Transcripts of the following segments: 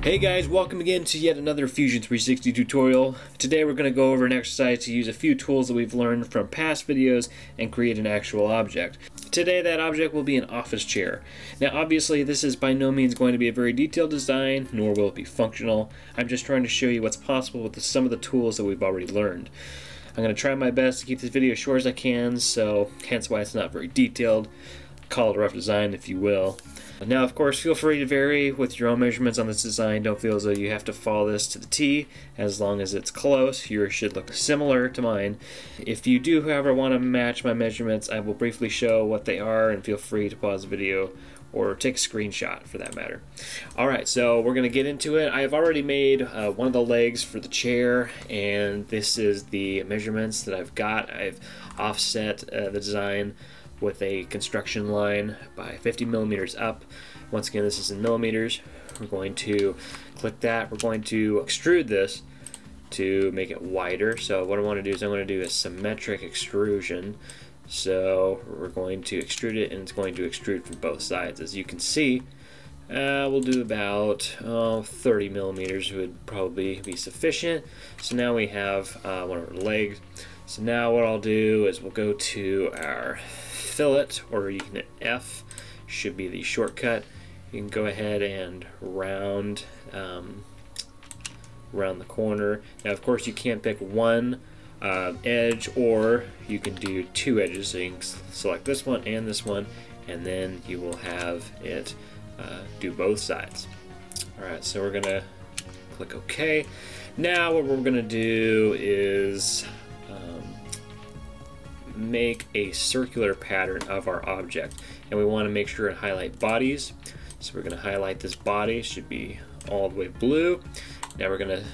Hey guys, welcome again to yet another Fusion 360 tutorial. Today we're going to go over an exercise to use a few tools that we've learned from past videos and create an actual object. Today that object will be an office chair. Now obviously this is by no means going to be a very detailed design, nor will it be functional. I'm just trying to show you what's possible with some of the tools that we've already learned. I'm going to try my best to keep this video as short as I can, so hence why it's not very detailed. Call it a rough design if you will. Now, of course, feel free to vary with your own measurements on this design. Don't feel as though you have to follow this to the T. As long as it's close, yours should look similar to mine. If you do, however, want to match my measurements, I will briefly show what they are, and feel free to pause the video or take a screenshot for that matter. Alright, so we're going to get into it. I have already made one of the legs for the chair, and this is the measurements that I've got. I've offset the design with a construction line by 50 millimeters up. Once again, this is in millimeters. We're going to click that. We're going to extrude this to make it wider. So what I want to do is I'm going to do a symmetric extrusion. So we're going to extrude it, and it's going to extrude from both sides. As you can see, we'll do about 30 millimeters would probably be sufficient. So now we have one of our legs. So now what I'll do is we'll go to our fillet, or you can hit F, should be the shortcut. You can go ahead and round the corner. Now of course you can't pick one edge, or you can do two edges, so you can select this one, and then you will have it do both sides. Alright, so we're gonna click OK. Now what we're gonna do is make a circular pattern of our object, and we want to make sure and highlight bodies. So we're going to highlight this body, should be all the way blue. Now we're going to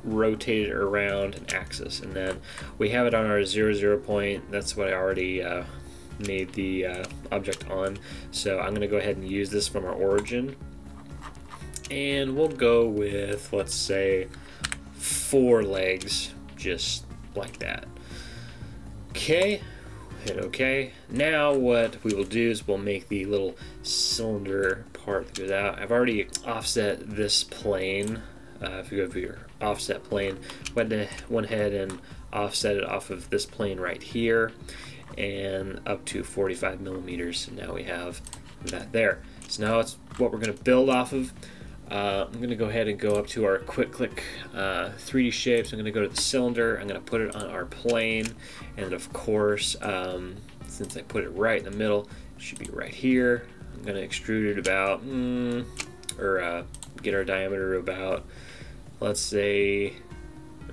rotate it around an axis, and then we have it on our 0, point. That's what I already made the object on. So I'm going to go ahead and use this from our origin, and we'll go with, let's say, 4 legs, just like that. Okay, hit OK. Now what we will do is we'll make the little cylinder part that goes out. I've already offset this plane. If you go to your offset plane, went ahead and offset it off of this plane right here, and up to 45 millimeters. So now we have that there. So now it's what we're going to build off of. I'm going to go ahead and go up to our quick click 3D shapes. I'm going to go to the cylinder. I'm going to put it on our plane, and of course, since I put it right in the middle, it should be right here. I'm going to extrude it about, get our diameter about, let's say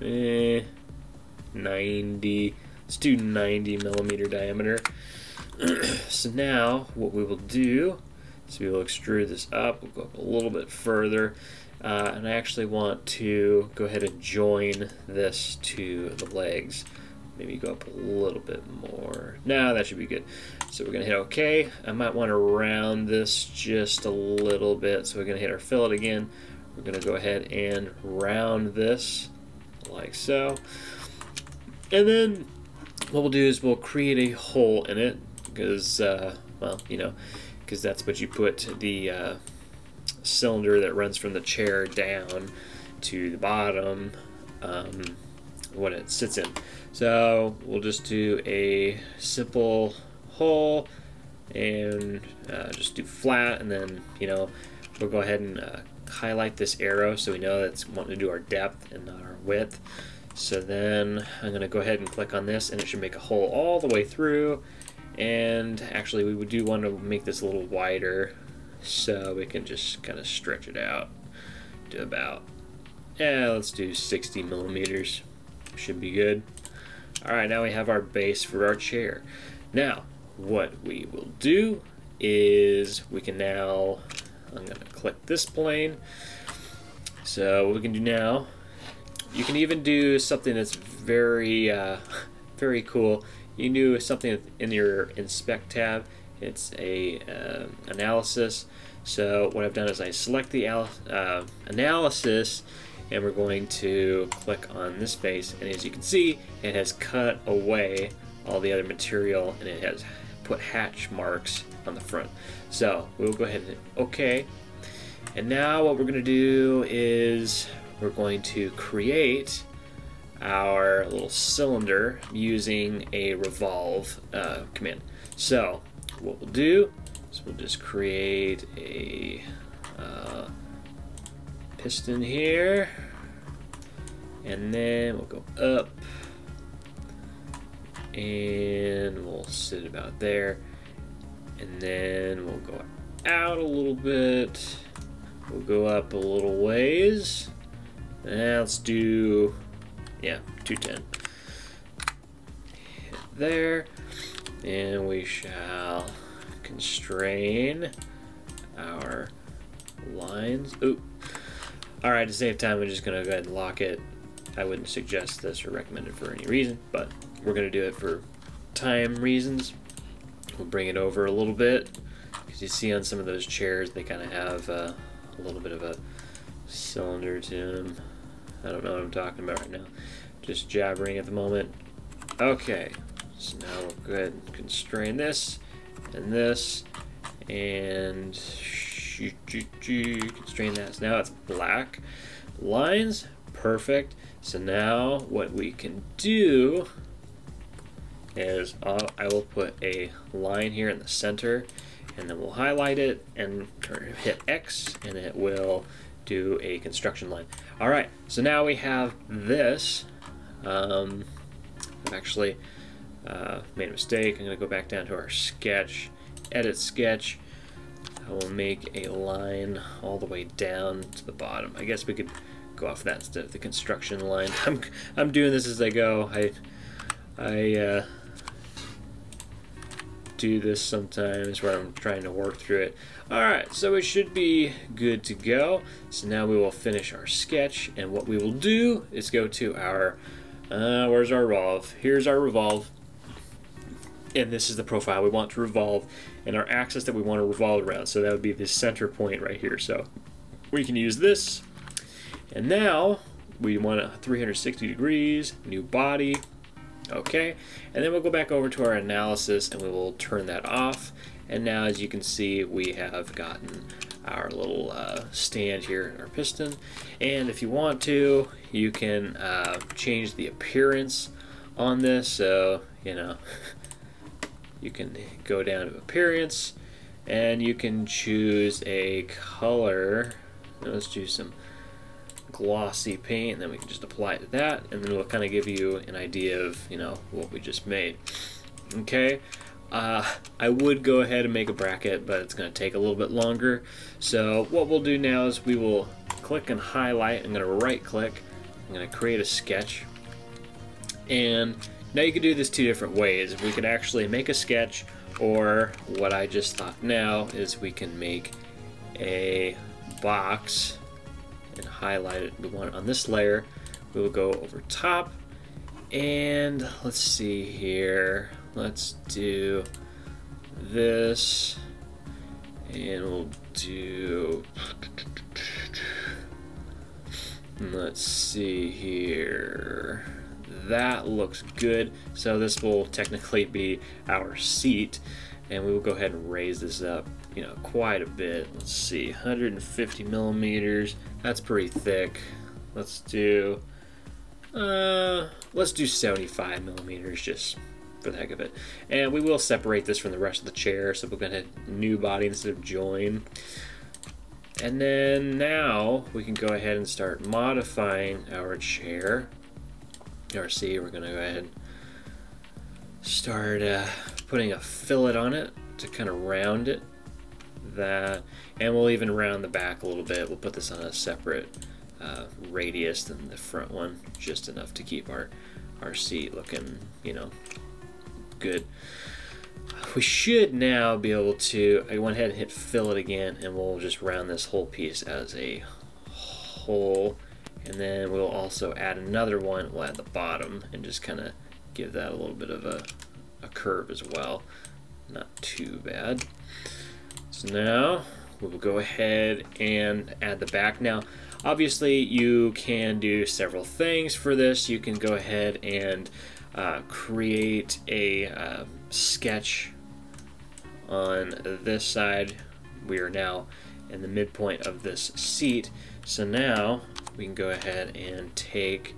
90. Let's do 90 millimeter diameter. So now what we will do, so we will extrude this up. We'll go up a little bit further, and I actually want to go ahead and join this to the legs. Maybe go up a little bit more. No, that should be good. So we're gonna hit OK. I might want to round this just a little bit, so we're gonna hit our fillet again. We're gonna go ahead and round this like so, and then what we'll do is we'll create a hole in it, because well, you know, because that's what you put the cylinder that runs from the chair down to the bottom when it sits in. So we'll just do a simple hole, and just do flat, and then, you know, we'll go ahead and highlight this arrow so we know that's wanting to do our depth and not our width. So then I'm going to go ahead and click on this, and it should make a hole all the way through. And actually we do want to make this a little wider, so we can just kind of stretch it out to about, let's do 60 millimeters. Should be good. Alright, now we have our base for our chair. Now what we will do is we can now, I'm going to click this plane. So what we can do now, you can even do something that's very very cool. You can do something in your Inspect tab. It's a analysis. So what I've done is I select the analysis, and we're going to click on this face, and as you can see, it has cut away all the other material, and it has put hatch marks on the front. So we'll go ahead and hit OK, And now what we're going to do is we're going to create our little cylinder using a revolve command. So what we'll do is we'll just create a piston here, and then we'll go up and we'll sit about there, and then we'll go out a little bit, we'll go up a little ways, and let's do, yeah, 210 there, and we shall constrain our lines. Ooh. Alright, to save time, I'm just going to go ahead and lock it. I wouldn't suggest this or recommend it for any reason, but we're going to do it for time reasons. We'll bring it over a little bit, because you see on some of those chairs they kind of have a little bit of a cylinder to them. I don't know what I'm talking about right now. Just jabbering at the moment. Okay, so now we'll go ahead and constrain this and this, and constrain that. So now it's black lines. Perfect. So now what we can do is I will put a line here in the center, and then we'll highlight it and hit X, and it will do a construction line. Alright, so now we have this. I've actually made a mistake. I'm going to go back down to our sketch, edit sketch. I will make a line all the way down to the bottom. I guess we could go off that instead of the construction line. I'm doing this as I go. I do this sometimes where I'm trying to work through it. Alright, so it should be good to go. So now we will finish our sketch, and what we will do is go to our where's our revolve? Here's our revolve, and this is the profile we want to revolve, and our axis that we want to revolve around. So that would be this center point right here. So we can use this, and now we want a 360 degrees, new body. Okay, and then we'll go back over to our analysis and we will turn that off. And now, as you can see, we have gotten our little stand here in our piston. And if you want to, you can change the appearance on this. So, you know, you can go down to appearance and you can choose a color. Let's do some glossy paint, and then we can just apply it to that, and then it'll kind of give you an idea of, you know, what we just made. Okay, I would go ahead and make a bracket, but it's going to take a little bit longer. So what we'll do now is we will click and highlight. I'm going to right click, I'm going to create a sketch, and now you can do this two different ways. We could actually make a sketch, or what I just thought now is we can make a box and highlight it. We want it on this layer. We will go over top, and let's see here, let's do this, and we'll do, let's see here, that looks good. So this will technically be our seat, and we will go ahead and raise this up, you know, quite a bit. Let's see, 150 millimeters. That's pretty thick. Let's do 75 millimeters just for the heck of it. And we will separate this from the rest of the chair, so we're going to hit new body instead of join. And then now we can go ahead and start modifying our chair. Or see, we're going to go ahead and start putting a fillet on it to kind of round it. That, and we'll even round the back a little bit. We'll put this on a separate radius than the front one, just enough to keep our seat looking, you know, good. We should now be able to, I went ahead and hit fillet again, and we'll just round this whole piece as a whole, and then we'll also add another one. We'll add the bottom and just kind of give that a little bit of a curve as well. Not too bad. So now we will go ahead and add the back. Now obviously you can do several things for this. You can go ahead and create a sketch on this side. We are now and the midpoint of this seat. So now we can go ahead and take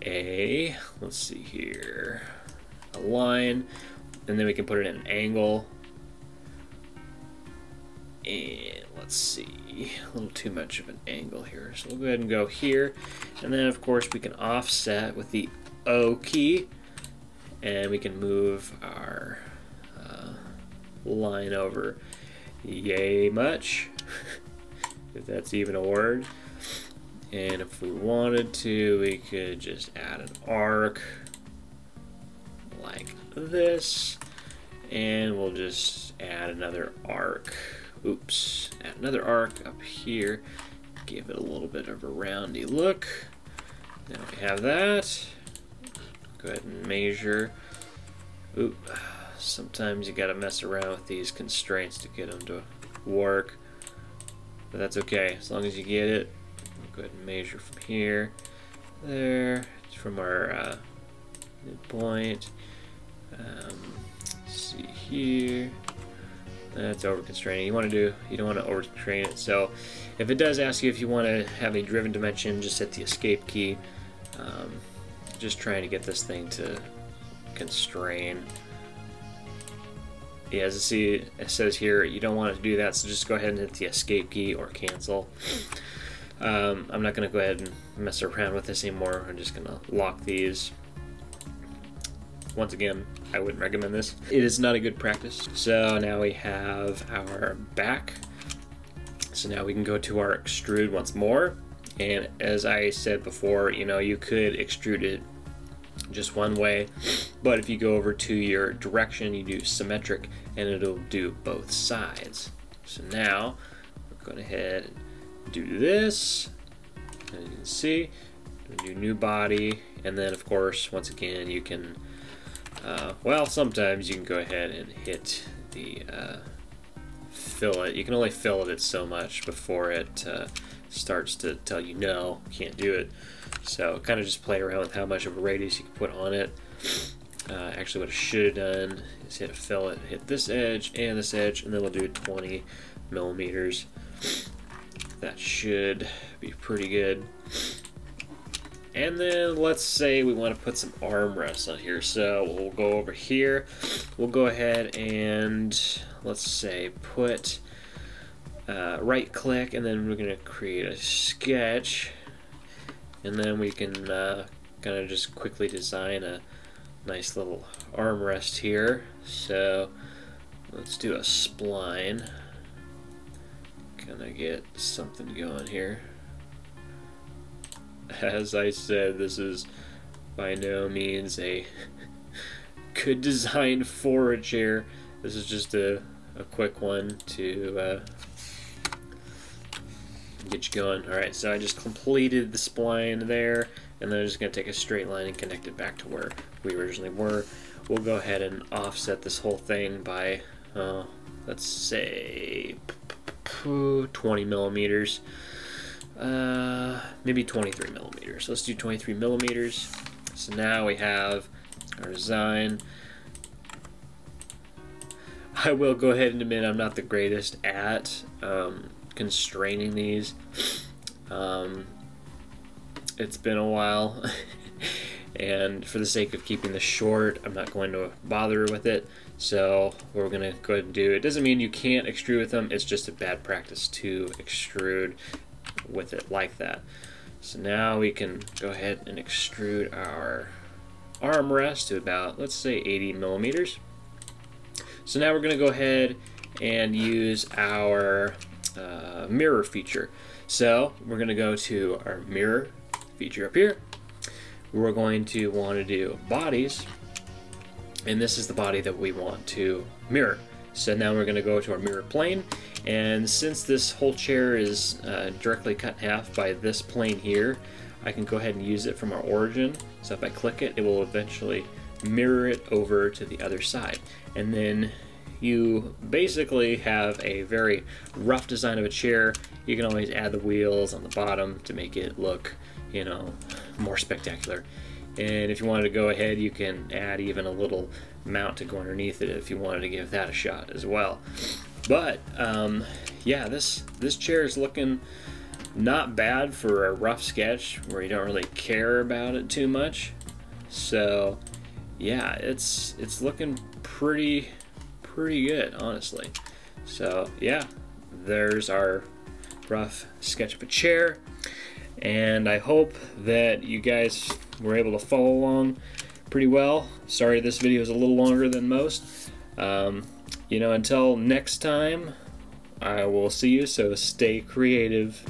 a, let's see here, a line, and then we can put it at an angle. And let's see, a little too much of an angle here. So we'll go ahead and go here. And then of course we can offset with the O key, and we can move our line over yay much, if that's even a word. And if we wanted to, we could just add an arc like this, and we'll just add another arc. Oops, add another arc up here, give it a little bit of a roundy look. Now we have that. Go ahead and measure. Oop, sometimes you gotta mess around with these constraints to get them to work, but that's okay, as long as you get it. We'll go ahead and measure from here, there, from our midpoint. Let's see here. That's over constraining. You don't want to over constrain it. So if it does ask you if you want to have a driven dimension, just hit the escape key. Just trying to get this thing to constrain. Yeah, as you see, it says here you don't want to do that, so just go ahead and hit the escape key or cancel. I'm not going to go ahead and mess around with this anymore. I'm just going to lock these. Once again, I wouldn't recommend this. It is not a good practice. So now we have our back. So now we can go to our extrude once more. And as I said before, you know, you could extrude it just one way, but if you go over to your direction, you do symmetric, and it'll do both sides. So now we're going ahead and do this. As you can see, we do new body, and then of course, once again, you can well, sometimes you can go ahead and hit the fillet. You can only fillet it so much before it starts to tell you no, can't do it. So kind of just play around with how much of a radius you can put on it. Actually what I should have done is hit a fillet, hit this edge and this edge, and then we'll do 20 millimeters. That should be pretty good. And then let's say we want to put some armrests on here. So we'll go over here. We'll go ahead and let's say put right click, and then we're going to create a sketch. And then we can kind of just quickly design a nice little armrest here. So let's do a spline. Kind of get something going here. As I said, this is by no means a good design for a chair. This is just a quick one to get you going. Alright, so I just completed the spline there, and then I'm just going to take a straight line and connect it back to where we originally were. We'll go ahead and offset this whole thing by, let's say, 20 millimeters. Maybe 23 millimeters. Let's do 23 millimeters. So now we have our design. I will go ahead and admit I'm not the greatest at constraining these. It's been a while, and for the sake of keeping this short, I'm not going to bother with it. So we're gonna go ahead and do it. Doesn't mean you can't extrude with them. It's just a bad practice to extrude with it like that. So now we can go ahead and extrude our armrest to about, let's say, 80 millimeters. So now we're going to go ahead and use our mirror feature. So we're going to go to our mirror feature up here. We're going to want to do bodies, and this is the body that we want to mirror. So now we're going to go to our mirror plane, and since this whole chair is directly cut in half by this plane here, I can go ahead and use it from our origin. So if I click it, it will eventually mirror it over to the other side. And then you basically have a very rough design of a chair. You can always add the wheels on the bottom to make it look, you know, more spectacular. And if you wanted to go ahead, you can add even a little mount to go underneath it if you wanted to give that a shot as well. But yeah, this chair is looking not bad for a rough sketch where you don't really care about it too much. So yeah, it's looking pretty good, honestly. So yeah, there's our rough sketch of a chair, and I hope that you guys were able to follow along pretty well. Sorry this video is a little longer than most. You know, until next time, I will see you, so stay creative.